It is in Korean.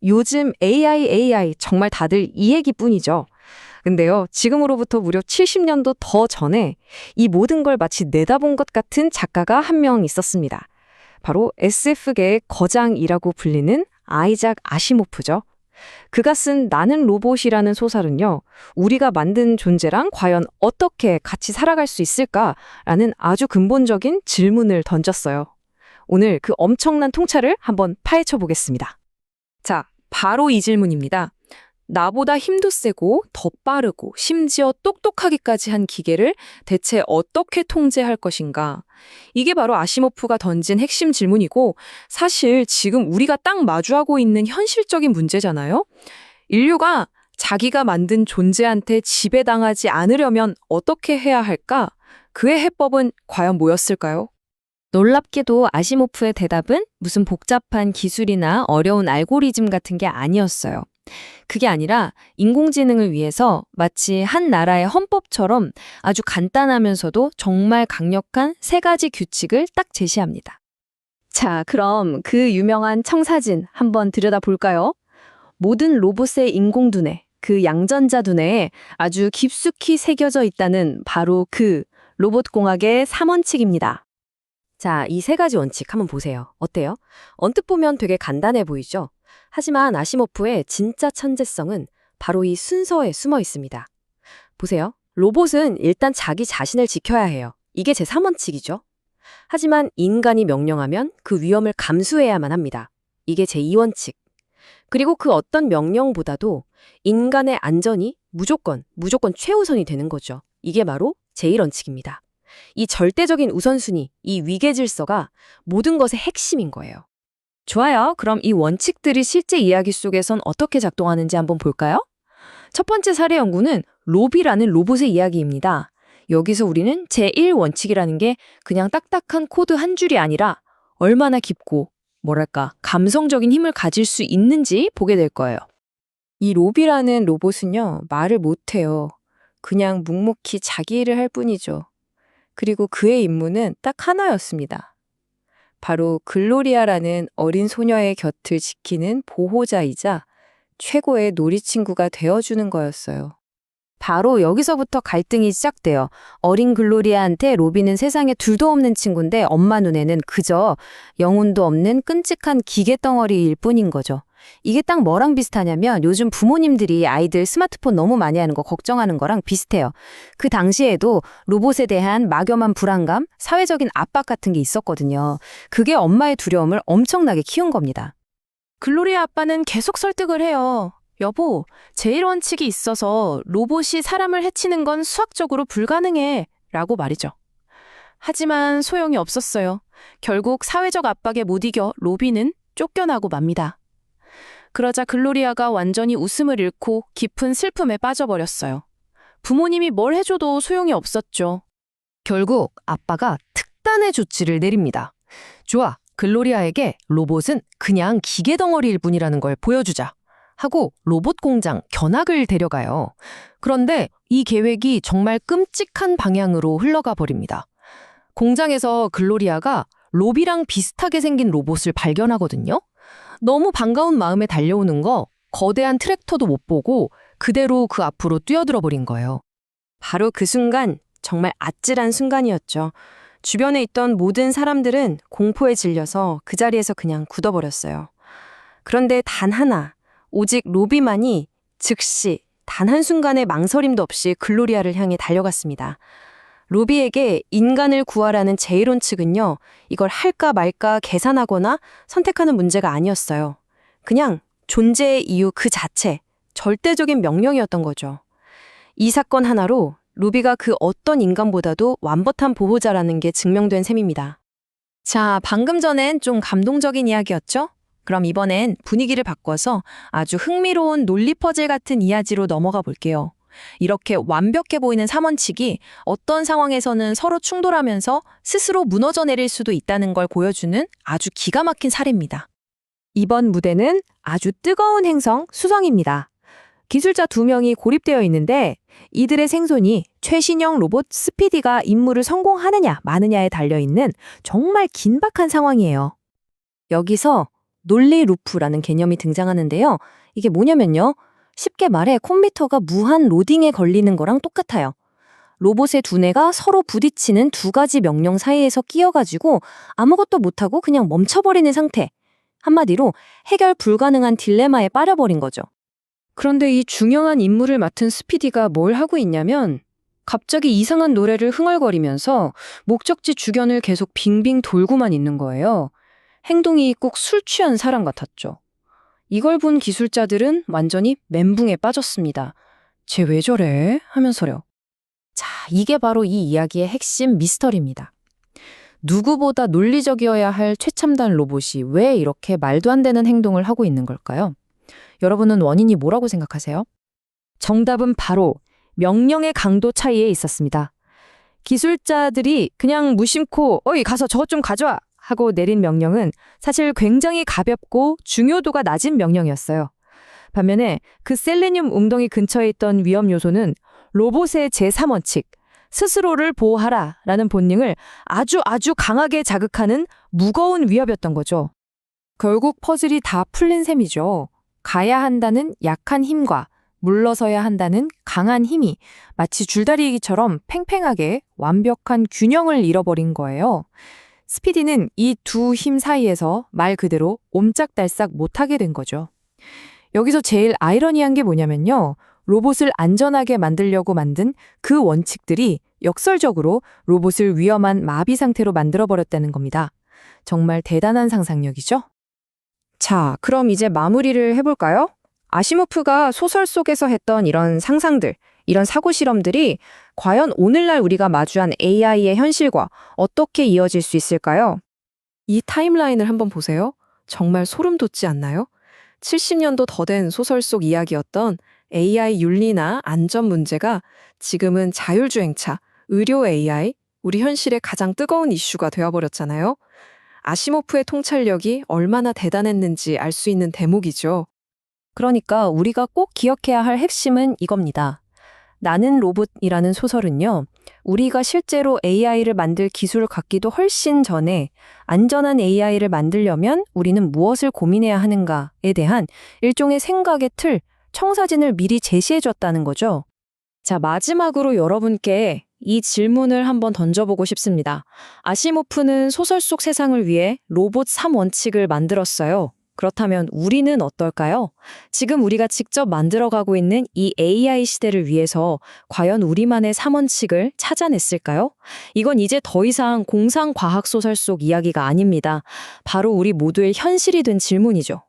요즘 AI 정말 다들 이 얘기뿐이죠. 근데요, 지금으로부터 무려 70년도 더 전에 이 모든 걸 마치 내다본 것 같은 작가가 한 명 있었습니다. 바로 SF계의 거장이라고 불리는 아이작 아시모프죠. 그가 쓴 나는 로봇이라는 소설은요, 우리가 만든 존재랑 과연 어떻게 같이 살아갈 수 있을까라는 아주 근본적인 질문을 던졌어요. 오늘 그 엄청난 통찰을 한번 파헤쳐 보겠습니다. 자, 바로 이 질문입니다. 나보다 힘도 세고 더 빠르고 심지어 똑똑하기까지 한 기계를 대체 어떻게 통제할 것인가? 이게 바로 아시모프가 던진 핵심 질문이고 사실 지금 우리가 딱 마주하고 있는 현실적인 문제잖아요. 인류가 자기가 만든 존재한테 지배당하지 않으려면 어떻게 해야 할까? 그의 해법은 과연 뭐였을까요? 놀랍게도 아시모프의 대답은 무슨 복잡한 기술이나 어려운 알고리즘 같은 게 아니었어요. 그게 아니라 인공지능을 위해서 마치 한 나라의 헌법처럼 아주 간단하면서도 정말 강력한 세 가지 규칙을 딱 제시합니다. 자, 그럼 그 유명한 청사진 한번 들여다볼까요? 모든 로봇의 인공두뇌, 그 양전자 두뇌에 아주 깊숙이 새겨져 있다는 바로 그 로봇공학의 3원칙입니다. 자, 이 세 가지 원칙 한번 보세요. 어때요? 언뜻 보면 되게 간단해 보이죠? 하지만 아시모프의 진짜 천재성은 바로 이 순서에 숨어 있습니다. 보세요. 로봇은 일단 자기 자신을 지켜야 해요. 이게 제 3원칙이죠. 하지만 인간이 명령하면 그 위험을 감수해야만 합니다. 이게 제 2원칙. 그리고 그 어떤 명령보다도 인간의 안전이 무조건 최우선이 되는 거죠. 이게 바로 제 1원칙입니다. 이 절대적인 우선순위, 이 위계 질서가 모든 것의 핵심인 거예요. 좋아요. 그럼 이 원칙들이 실제 이야기 속에선 어떻게 작동하는지 한번 볼까요? 첫 번째 사례 연구는 로비라는 로봇의 이야기입니다. 여기서 우리는 제1원칙이라는 게 그냥 딱딱한 코드 한 줄이 아니라 얼마나 깊고 감성적인 힘을 가질 수 있는지 보게 될 거예요. 이 로비라는 로봇은요, 말을 못해요. 그냥 묵묵히 자기 일을 할 뿐이죠. 그리고 그의 임무는 딱 하나였습니다. 바로 글로리아라는 어린 소녀의 곁을 지키는 보호자이자 최고의 놀이친구가 되어주는 거였어요. 바로 여기서부터 갈등이 시작돼요. 어린 글로리아한테 로비는 세상에 둘도 없는 친구인데 엄마 눈에는 그저 영혼도 없는 끔찍한 기계덩어리일 뿐인 거죠. 이게 딱 뭐랑 비슷하냐면 요즘 부모님들이 아이들 스마트폰 너무 많이 하는 거 걱정하는 거랑 비슷해요. 그 당시에도 로봇에 대한 막연한 불안감, 사회적인 압박 같은 게 있었거든요. 그게 엄마의 두려움을 엄청나게 키운 겁니다. 글로리아 아빠는 계속 설득을 해요. 여보, 제1원칙이 있어서 로봇이 사람을 해치는 건 수학적으로 불가능해 라고 말이죠. 하지만 소용이 없었어요. 결국 사회적 압박에 못 이겨 로비는 쫓겨나고 맙니다. 그러자 글로리아가 완전히 웃음을 잃고 깊은 슬픔에 빠져버렸어요. 부모님이 뭘 해줘도 소용이 없었죠. 결국 아빠가 특단의 조치를 내립니다. 좋아, 글로리아에게 로봇은 그냥 기계덩어리일 뿐이라는 걸 보여주자 하고 로봇 공장 견학을 데려가요. 그런데 이 계획이 정말 끔찍한 방향으로 흘러가 버립니다. 공장에서 글로리아가 로비랑 비슷하게 생긴 로봇을 발견하거든요. 너무 반가운 마음에 달려오는 거 거대한 트랙터도 못 보고 그대로 그 앞으로 뛰어들어 버린 거예요. 바로 그 순간 정말 아찔한 순간이었죠. 주변에 있던 모든 사람들은 공포에 질려서 그 자리에서 그냥 굳어버렸어요. 그런데 단 하나, 오직 로비만이 즉시 단 한순간의 망설임도 없이 글로리아를 향해 달려갔습니다. 로비에게 인간을 구하라는 제1원칙은요, 이걸 할까 말까 계산하거나 선택하는 문제가 아니었어요. 그냥 존재의 이유 그 자체, 절대적인 명령이었던 거죠. 이 사건 하나로 로비가 그 어떤 인간보다도 완벽한 보호자라는 게 증명된 셈입니다. 자, 방금 전엔 좀 감동적인 이야기였죠? 그럼 이번엔 분위기를 바꿔서 아주 흥미로운 논리 퍼즐 같은 이야기로 넘어가 볼게요. 이렇게 완벽해 보이는 3원칙이 어떤 상황에서는 서로 충돌하면서 스스로 무너져 내릴 수도 있다는 걸 보여주는 아주 기가 막힌 사례입니다. 이번 무대는 아주 뜨거운 행성 수성입니다. 기술자 2명이 고립되어 있는데 이들의 생존이 최신형 로봇 스피디가 임무를 성공하느냐 마느냐에 달려있는 정말 긴박한 상황이에요. 여기서 논리 루프라는 개념이 등장하는데요. 이게 뭐냐면요. 쉽게 말해 컴퓨터가 무한 로딩에 걸리는 거랑 똑같아요. 로봇의 두뇌가 서로 부딪히는 두 가지 명령 사이에서 끼어가지고 아무것도 못하고 그냥 멈춰버리는 상태. 한마디로 해결 불가능한 딜레마에 빠져버린 거죠. 그런데 이 중요한 임무를 맡은 스피디가 뭘 하고 있냐면 갑자기 이상한 노래를 흥얼거리면서 목적지 주변을 계속 빙빙 돌고만 있는 거예요. 행동이 꼭 술 취한 사람 같았죠. 이걸 본 기술자들은 완전히 멘붕에 빠졌습니다. 쟤 왜 저래? 하면서요. 자, 이게 바로 이 이야기의 핵심 미스터리입니다. 누구보다 논리적이어야 할 최첨단 로봇이 왜 이렇게 말도 안 되는 행동을 하고 있는 걸까요? 여러분은 원인이 뭐라고 생각하세요? 정답은 바로 명령의 강도 차이에 있었습니다. 기술자들이 그냥 무심코 어이 가서 저것 좀 가져와 하고 내린 명령은 사실 굉장히 가볍고 중요도가 낮은 명령이었어요. 반면에 그 셀레늄 웅덩이 근처에 있던 위험 요소는 로봇의 제3원칙, 스스로를 보호하라 라는 본능을 아주 강하게 자극하는 무거운 위협이었던 거죠. 결국 퍼즐이 다 풀린 셈이죠. 가야 한다는 약한 힘과 물러서야 한다는 강한 힘이 마치 줄다리기처럼 팽팽하게 완벽한 균형을 잃어버린 거예요. 스피디는 이 두 힘 사이에서 말 그대로 옴짝달싹 못하게 된 거죠. 여기서 제일 아이러니한 게 뭐냐면요. 로봇을 안전하게 만들려고 만든 그 원칙들이 역설적으로 로봇을 위험한 마비 상태로 만들어버렸다는 겁니다. 정말 대단한 상상력이죠? 자, 그럼 이제 마무리를 해볼까요? 아시모프가 소설 속에서 했던 이런 상상들, 이런 사고 실험들이 과연 오늘날 우리가 마주한 AI의 현실과 어떻게 이어질 수 있을까요? 이 타임라인을 한번 보세요. 정말 소름 돋지 않나요? 70년도 더 된 소설 속 이야기였던 AI 윤리나 안전 문제가 지금은 자율주행차, 의료 AI, 우리 현실의 가장 뜨거운 이슈가 되어버렸잖아요. 아시모프의 통찰력이 얼마나 대단했는지 알 수 있는 대목이죠. 그러니까 우리가 꼭 기억해야 할 핵심은 이겁니다. 나는 로봇이라는 소설은요, 우리가 실제로 AI를 만들 기술을 갖기도 훨씬 전에 안전한 AI를 만들려면 우리는 무엇을 고민해야 하는가에 대한 일종의 생각의 틀, 청사진을 미리 제시해줬다는 거죠. 자, 마지막으로 여러분께 이 질문을 한번 던져보고 싶습니다. 아시모프는 소설 속 세상을 위해 로봇 3원칙을 만들었어요. 그렇다면 우리는 어떨까요? 지금 우리가 직접 만들어가고 있는 이 AI 시대를 위해서 과연 우리만의 3원칙을 찾아냈을까요? 이건 이제 더 이상 공상과학 소설 속 이야기가 아닙니다. 바로 우리 모두의 현실이 된 질문이죠.